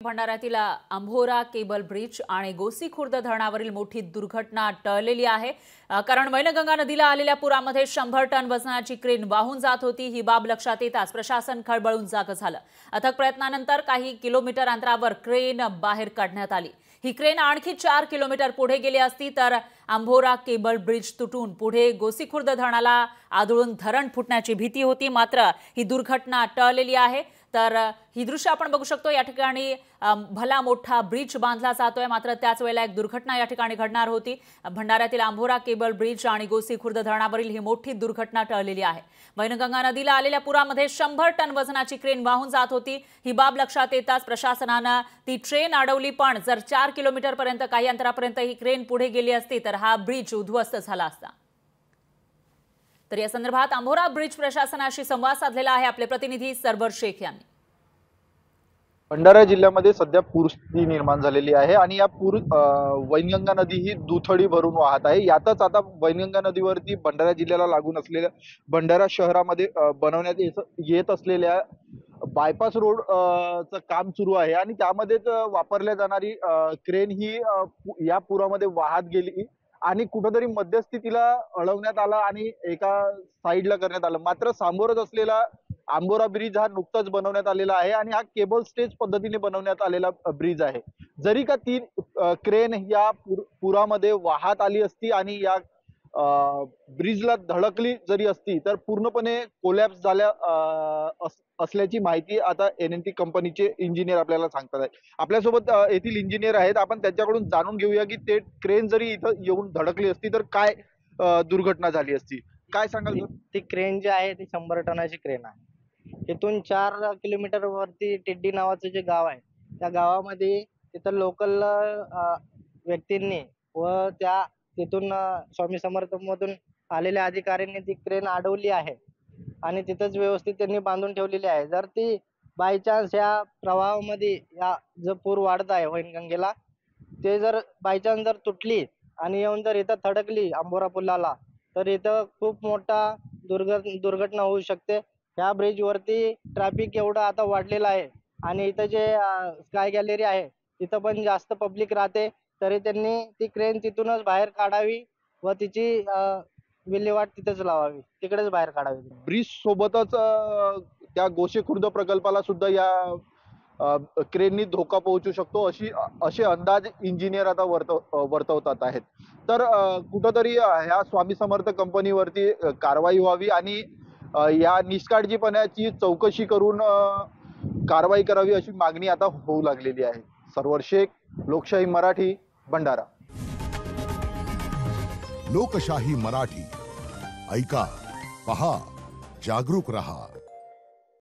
भंडाऱ्यातील अंभोरा cable bridge आणि गोसीखुर्द धरणावरील मोठी दुर्घटना टळलेली आहे। कारण वैनगंगा नदीला आलेल्या पुरामध्ये 100 टन वजनाची क्रेन वाहून जात होती। ही बाब लक्षात येताच प्रशासन खळबळून जागं झालं। अथक प्रयत्नानंतर काही किलोमीटर अंतरावर क्रेन बाहेर काढण्यात आली। ही क्रेन आणखी 4 किलोमीटर पुढे गेली असती तर अंभोरा केबल ब्रिज तुटून पुढे गोसीखुर्द धरणाला आदळून धरण फुटण्याची भीती होती। मात्र ही दुर्घटना टळलेली आहे। तर ही दृश्य आपण बघू शकतो। या ठिकाणी भला मोठा ब्रिज बांधला जातोय, मात्र त्याच वेळेला एक दुर्घटना या ठिकाणी घडणार होती। भंडाऱ्यातील अंभोरा केबल ब्रिज आणि गोसीखुर्द धरणावरील ही मोठी दुर्घटना टळलेली आहे। वैनगंगा नदीला आलेल्या पुरामध्ये 100 टन वजनाची क्रेन वाहून जात होती। ही बाब लक्षात येताच प्रशासनाने ती ट्रेन अडवली, पण जर 4 किलोमीटर पर्यंत काही अंतरापर्यंत ही क्रेन पुढे गेली असती तर हा ब्रिज उद्ध्वस्त झाला असता। तर या संदर्भात अंभोरा ब्रिज प्रशासनाशी संवाद साधलेला आहे आपले प्रतिनिधी सरवर शेख यांनी। भंडारा जिल्ह्यामध्ये सध्या पूरस्थिती निर्माण झालेली आहे आणि या वैनगंगा नदी ही दुथडी भरून वाहत आहे। यातच आता वैनगंगा नदीवरती भंडारा जिल्ह्याला लागून असलेल्या भंडारा शहरामध्ये बनवण्यात येत असलेल्या बायपास रोड चं काम सुरू आहे आणि त्यामध्येच वापरल्या जाणारी क्रेन ही या पुरामध्ये वाहत गेली आणि कुठेतरी मध्यस्थी तिला अडवण्यात आला आणि एका साईडला करण्यात आलं। मात्र समोरच असलेला अंभोरा ब्रिज हा नुकताच बनवण्यात आलेला आहे आणि हा केबल स्टेज पद्धतीने बनवण्यात आलेला ब्रिज आहे। जरी का ती क्रेन या पुरामध्ये वाहत आली असती आणि या ब्रिजला धडकली जरी असती तर पूर्णपणे कोलॅप्स झाल्या असल्याची माहिती आता एनएनटी कंपनीचे इंजिनियर आपल्याला सांगतात आहे। आपल्यासोबत येथील इंजिनियर आहेत, आपण त्यांच्याकडून जाणून घेऊया की ते क्रेन जरी इथं येऊन धडकली असती तर काय दुर्घटना झाली असती। काय सांगाल? ती क्रेन जी आहे ती 100 टनाची क्रेन आहे। इथून 4 किलोमीटर वरती टिड्डी नावाचं जे गाव आहे त्या गावामध्ये तिथं लोकल व्यक्तींनी व त्या तिथून स्वामी समर्थ मधून आलेल्या अधिकाऱ्यांनी ती क्रेन अडवली आहे आणि तिथंच व्यवस्थित त्यांनी बांधून ठेवलेली आहे। जर ती बाय चान्स या प्रवाहामध्ये या जो पूर वाढत आहे वैनगंगेला, ते जर बाय चान्स जर तुटली आणि येऊन जर इथं थडकली अंभोरा पुलाला तर इथं खूप मोठा दुर्घटना होऊ शकते। या ब्रिज वरती ट्रॅफिक एवढं आता वाढलेलं आहे आणि इथं जे स्काय गॅलरी आहे तिथं पण जास्त पब्लिक राहते, तरी त्यांनी ती क्रेन तिथूनच बाहेर काढावी व तिची विल्हेवाट तिथेच लावावी, तिकडेच बाहेर काढावी। ब्रिज सोबतच त्या गोसीखुर्द प्रकल्पाला सुद्धा या क्रेननी धोका पोहोचू शकतो असे अंदाज इंजिनियर आता वर्तवतात आहेत। तर कुठंतरी ह्या स्वामी समर्थ कंपनीवरती कारवाई व्हावी आणि या निष्काळजीपणाची चौकशी करून कारवाई करावी अशी मागणी आता होऊ लागलेली आहे। सरवर शेख, लोकशाही मराठी, भंडारा। लोकशाही मराठी ऐका, पहा, जागरूक रहा।